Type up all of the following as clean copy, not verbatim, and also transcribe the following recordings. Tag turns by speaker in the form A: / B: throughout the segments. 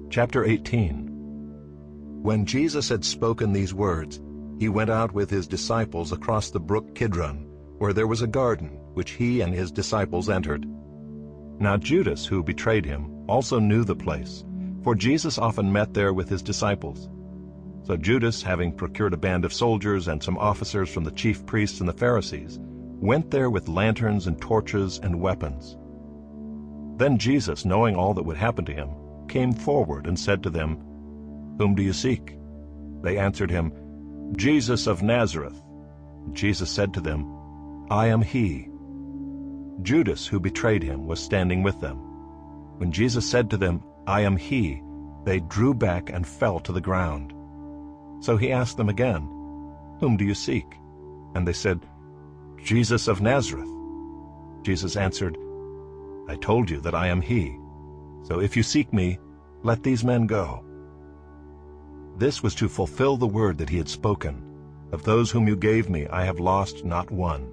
A: Chapter 18. When Jesus had spoken these words, he went out with his disciples across the brook Kidron, where there was a garden, which he and his disciples entered. Now Judas, who betrayed him, also knew the place, for Jesus often met there with his disciples. So Judas, having procured a band of soldiers and some officers from the chief priests and the Pharisees, went there with lanterns and torches and weapons. Then Jesus, knowing all that would happen to him, came forward and said to them, "Whom do you seek?" They answered him, "Jesus of Nazareth." Jesus said to them, "I am he." Judas, who betrayed him, was standing with them. When Jesus said to them, "I am he," they drew back and fell to the ground. So he asked them again, "Whom do you seek?" And they said, "Jesus of Nazareth." Jesus answered, "I told you that I am he. So if you seek me, let these men go." This was to fulfill the word that he had spoken, "Of those whom you gave me, I have lost not one."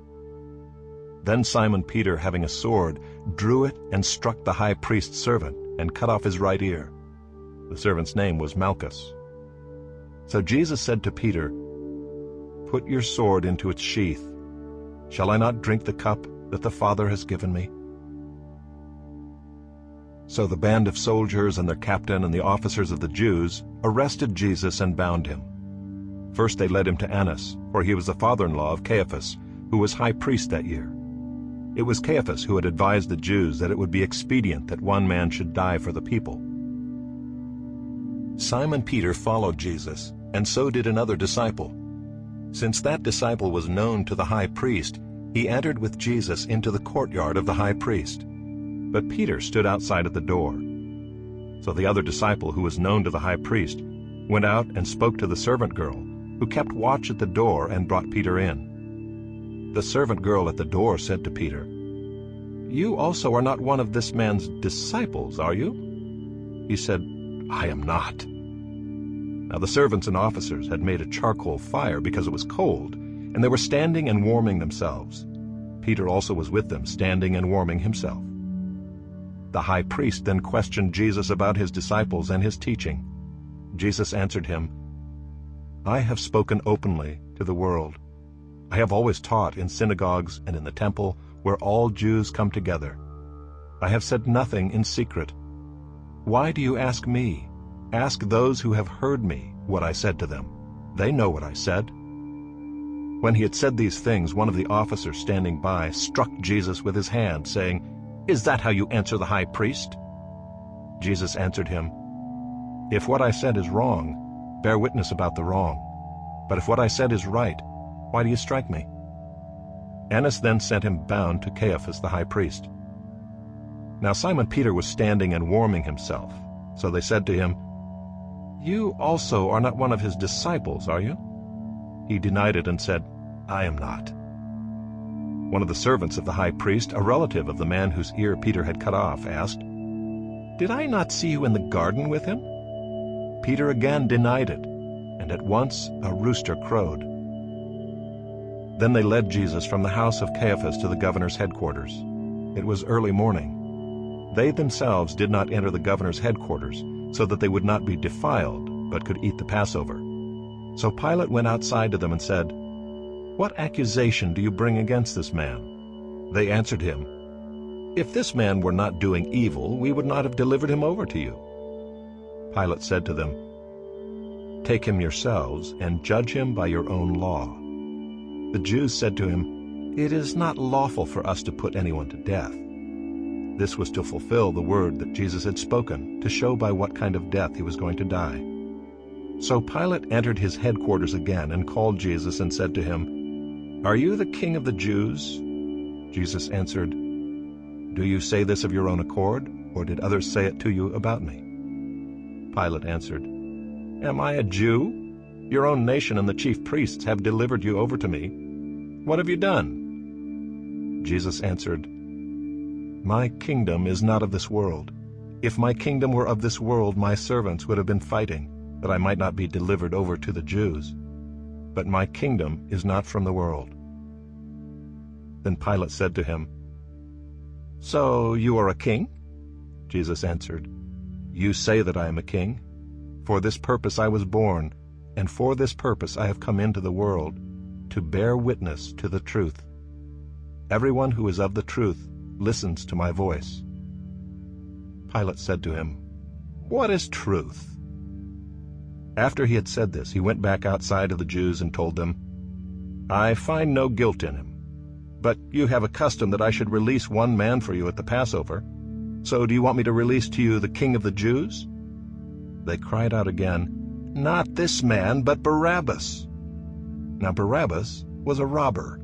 A: Then Simon Peter, having a sword, drew it and struck the high priest's servant and cut off his right ear. The servant's name was Malchus. So Jesus said to Peter, "Put your sword into its sheath. Shall I not drink the cup that the Father has given me?" So the band of soldiers and their captain and the officers of the Jews arrested Jesus and bound him. First they led him to Annas, for he was the father-in-law of Caiaphas, who was high priest that year. It was Caiaphas who had advised the Jews that it would be expedient that one man should die for the people. Simon Peter followed Jesus, and so did another disciple. Since that disciple was known to the high priest, he entered with Jesus into the courtyard of the high priest. But Peter stood outside at the door. So the other disciple, who was known to the high priest, went out and spoke to the servant girl, who kept watch at the door and brought Peter in. The servant girl at the door said to Peter, "You also are not one of this man's disciples, are you?" He said, "I am not." Now the servants and officers had made a charcoal fire because it was cold, and they were standing and warming themselves. Peter also was with them, standing and warming himself. The high priest then questioned Jesus about his disciples and his teaching. Jesus answered him, "I have spoken openly to the world. I have always taught in synagogues and in the temple, where all Jews come together. I have said nothing in secret. Why do you ask me? Ask those who have heard me what I said to them. They know what I said." When he had said these things, one of the officers standing by struck Jesus with his hand, saying, "Is that how you answer the high priest?" Jesus answered him, "If what I said is wrong, bear witness about the wrong. But if what I said is right, why do you strike me?" Annas then sent him bound to Caiaphas the high priest. Now Simon Peter was standing and warming himself. So they said to him, "You also are not one of his disciples, are you?" He denied it and said, "I am not." One of the servants of the high priest, a relative of the man whose ear Peter had cut off, asked, "Did I not see you in the garden with him?" Peter again denied it, and at once a rooster crowed. Then they led Jesus from the house of Caiaphas to the governor's headquarters. It was early morning. They themselves did not enter the governor's headquarters, so that they would not be defiled, but could eat the Passover. So Pilate went outside to them and said, "What accusation do you bring against this man?" They answered him, "If this man were not doing evil, we would not have delivered him over to you." Pilate said to them, "Take him yourselves and judge him by your own law." The Jews said to him, "It is not lawful for us to put anyone to death." This was to fulfill the word that Jesus had spoken, to show by what kind of death he was going to die. So Pilate entered his headquarters again and called Jesus and said to him, "Are you the king of the Jews?" Jesus answered, "Do you say this of your own accord, or did others say it to you about me?" Pilate answered, "Am I a Jew? Your own nation and the chief priests have delivered you over to me. What have you done?" Jesus answered, "My kingdom is not of this world. If my kingdom were of this world, my servants would have been fighting, that I might not be delivered over to the Jews. But my kingdom is not from the world." Then Pilate said to him, "So you are a king?" Jesus answered, "You say that I am a king? For this purpose I was born, and for this purpose I have come into the world, to bear witness to the truth. Everyone who is of the truth listens to my voice." Pilate said to him, "What is truth?" After he had said this, he went back outside of the Jews and told them, "I find no guilt in him. But you have a custom that I should release one man for you at the Passover. So do you want me to release to you the King of the Jews?" They cried out again, "Not this man, but Barabbas." Now Barabbas was a robber.